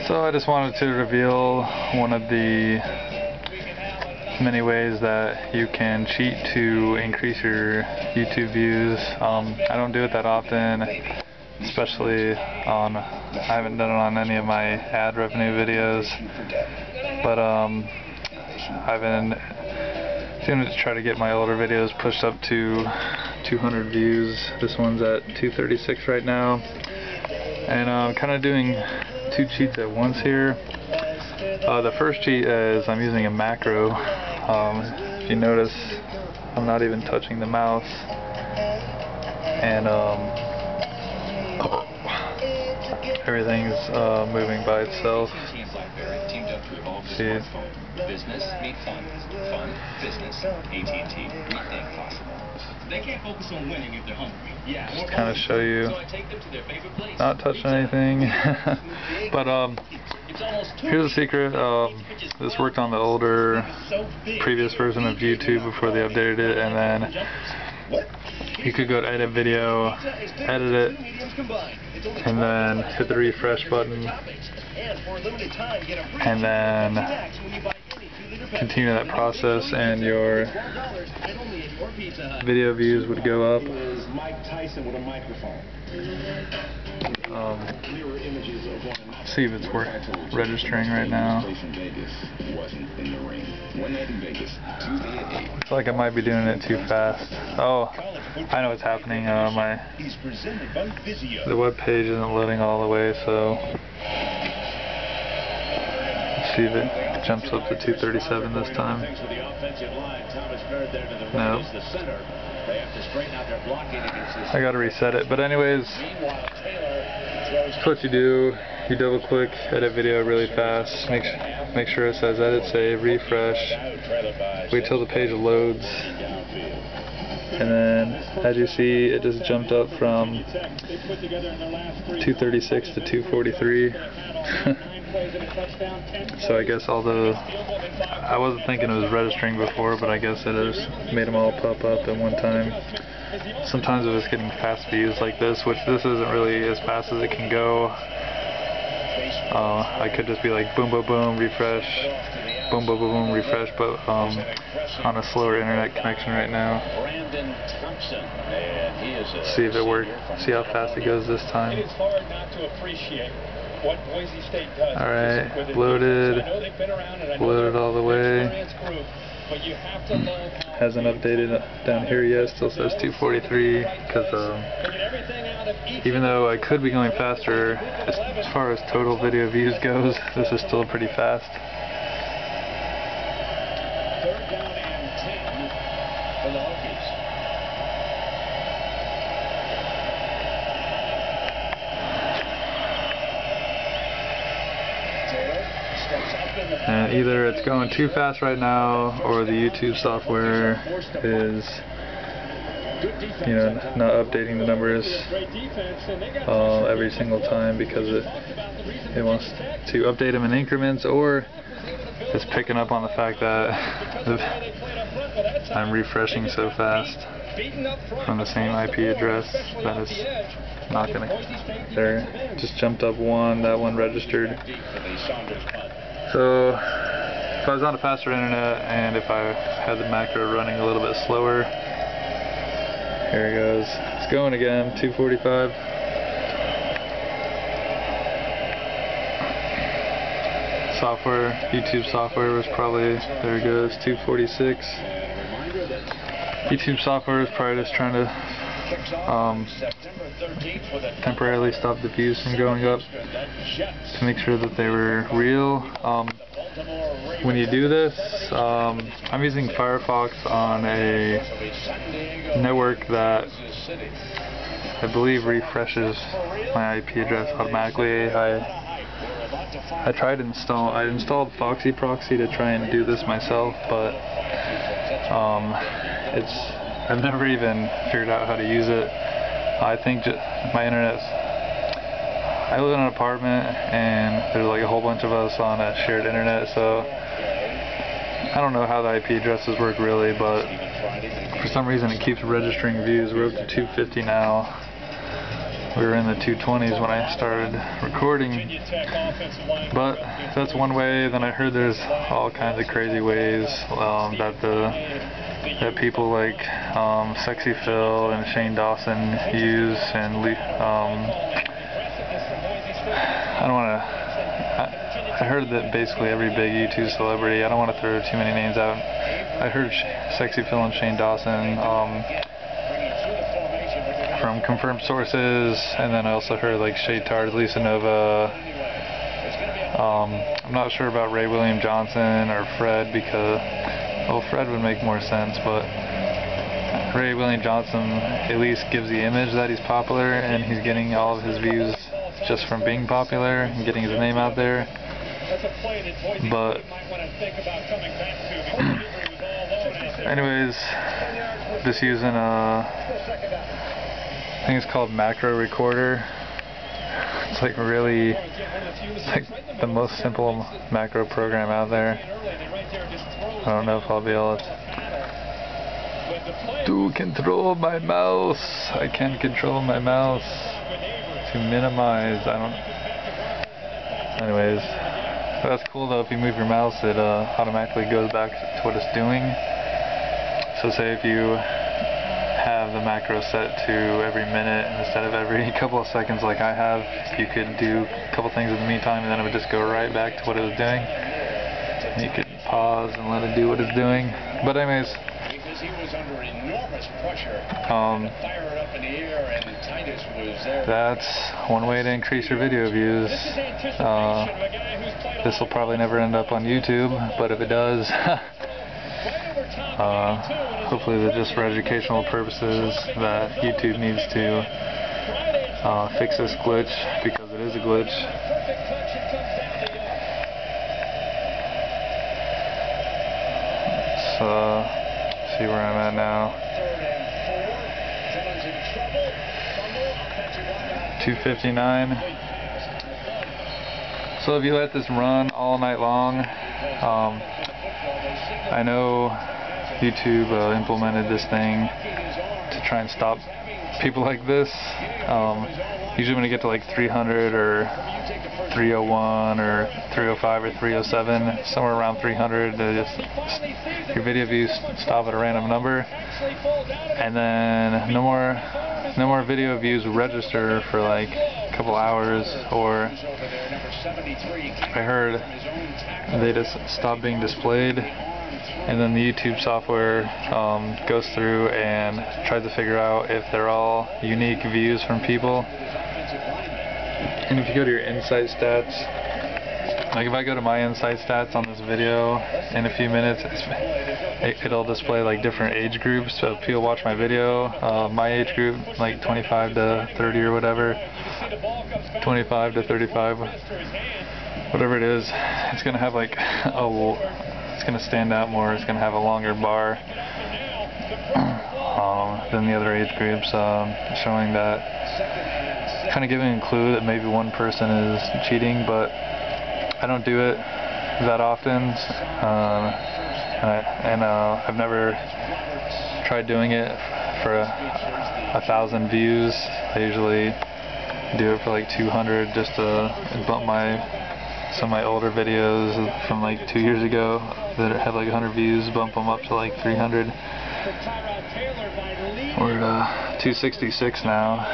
So I just wanted to reveal one of the many ways that you can cheat to increase your YouTube views. I don't do it that often, especially on, I haven't done it on any of my ad revenue videos, but I've been doing it to try to get my older videos pushed up to 200 views. This one's at 236 right now, and I'm kind of doing two cheats at once here. The first cheat is I'm using a macro. If you notice, I'm not even touching the mouse, and everything's moving by itself. See? Business made fun. Fun, business, AT&T, rethink possible. They can't focus on winning if they're hungry. Yeah. Just kind of show you, So I take them to their favorite place. not touching anything. But here's a secret. This worked on the older, previous version of YouTube before they updated it, and then you could go to edit video, edit it, and then hit the refresh button, and then continue that process, and your video views would go up. See if it's registering right now. Looks like I might be doing it too fast. Oh, I know what's happening. The web page isn't loading all the way, so let's see if it jumps up to 237 this time. No. I gotta reset it. But anyways, that's what you do. You double click, edit video really fast. Make sure it says edit, save, refresh. Wait till the page loads. And then, as you see, it just jumped up from 236 to 243. So I guess I wasn't thinking it was registering before, but I guess it has made them all pop up at one time. Sometimes it was getting fast views like this, which this isn't really as fast as it can go. I could just be like boom, boom, boom, refresh, boom, boom, boom, boom, refresh, but on a slower internet connection right now. See if it works. See how fast it goes this time. Alright, loaded all the way. Hasn't updated down here yet, still says 243, because even though I could be going faster, as far as total video views goes, this is still pretty fast. Third down and 10 for the Hokies. And either it's going too fast right now, or the YouTube software is, not updating the numbers every single time, because it wants to update them in increments, or it's picking up on the fact that I'm refreshing so fast from the same IP address that it's not gonna. There, just jumped up one. That one registered. So if I was on a faster internet, and if I had the macro running a little bit slower, here it goes. It's going again, 245. YouTube software was probably, there it goes, 246. YouTube software is probably just trying to temporarily stop the views from going up to make sure that they were real. When you do this, I'm using Firefox on a network that I believe refreshes my IP address automatically. I installed Foxy Proxy to try and do this myself, but I've never even figured out how to use it. I think my internet's, I live in an apartment, and there's like a whole bunch of us on a shared internet, so I don't know how the IP addresses work really, but for some reason it keeps registering views. We're up to 250 now. we were in the 220s when I started recording. But that's one way. Then I heard there's all kinds of crazy ways that people like Sexy Phil and Shane Dawson use, and I heard that basically every big YouTube celebrity, I don't want to throw too many names out. I heard Sexy Phil and Shane Dawson from confirmed sources, and then I also heard like Shay Tard, Lisa Nova. I'm not sure about Ray William Johnson or Fred, because, well, Fred would make more sense, but Ray William Johnson at least gives the image that he's popular, and he's getting all of his views just from being popular and getting his name out there. But anyways, just using I think it's called Macro Recorder. It's like really like the most simple macro program out there. I don't know if I'll be able to control my mouse. I can't control my mouse to minimize. Anyways, that's cool though. If you move your mouse, it automatically goes back to what it's doing. So say if you have the macro set to every minute instead of every couple of seconds like I have, you could do a couple things in the meantime, and then it would just go right back to what it was doing. You could pause and let it do what it's doing. But anyways, that's one way to increase your video views. This will probably never end up on YouTube, but if it does, hopefully they're just for educational purposes, that YouTube needs to fix this glitch, because it is a glitch. So, see where I'm at now. 2:59. So if you let this run all night long, I know YouTube implemented this thing to try and stop people like this. Usually when you get to like 300 or 301 or 305 or 307, somewhere around 300, your video views stop at a random number, and then no more video views register for like a couple hours, or I heard they just stop being displayed, and then the YouTube software goes through and tries to figure out if they're all unique views from people. And if you go to your insight stats, like if I go to my insight stats on this video in a few minutes, it'll display like different age groups. So if people watch my video, my age group, like 25 to 30 or whatever, 25 to 35, whatever it is, it's going to have like it's going to stand out more. It's going to have a longer bar than the other age groups, showing that, kind of giving a clue that maybe one person is cheating, but I don't do it that often, and I've never tried doing it for 1,000 views. I usually do it for like 200, just to bump some of my older videos from like 2 years ago that have like 100 views, bump them up to like 300. We're at 266 now.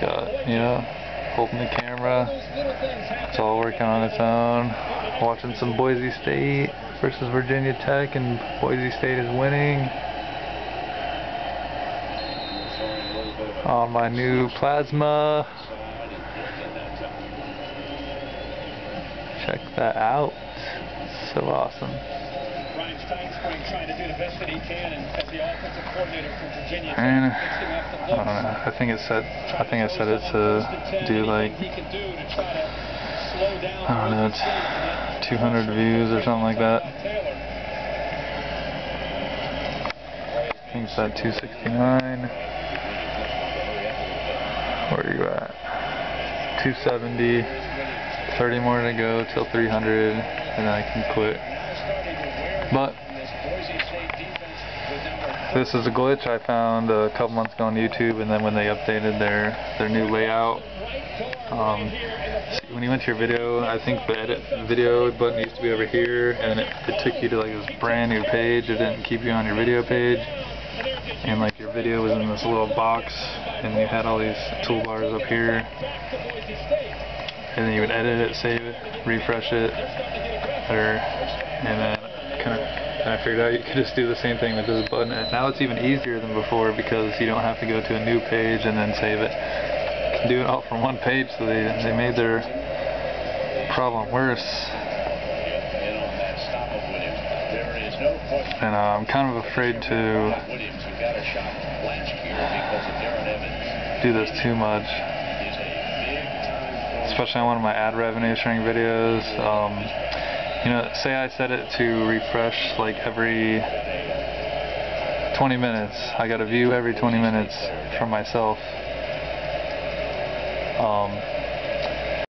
Got, holding the camera. It's all working on its own. Watching some Boise State versus Virginia Tech, and Boise State is winning. On my new plasma. Check that out. So awesome. And I don't know. I think I set it to do like, I don't know, it's 200 views or something like that. I think it's at 269. Where are you at? 270. 30 more to go till 300, and then I can quit. But This is a glitch I found a couple months ago on YouTube, and then when they updated their new layout, when you went to your video, I think the edit video button used to be over here, and it took you to like this brand new page. It didn't keep you on your video page, and like your video was in this little box, and you had all these toolbars up here, and then you would edit it, save it, refresh it, and then I figured out you could just do the same thing with this button. And now it's even easier than before because you don't have to go to a new page and then save it. You can do it all from one page, so they made their problem worse. And I'm kind of afraid to do this too much, especially on one of my ad revenue sharing videos. You know, say I set it to refresh like every 20 minutes. I got a view every 20 minutes from myself.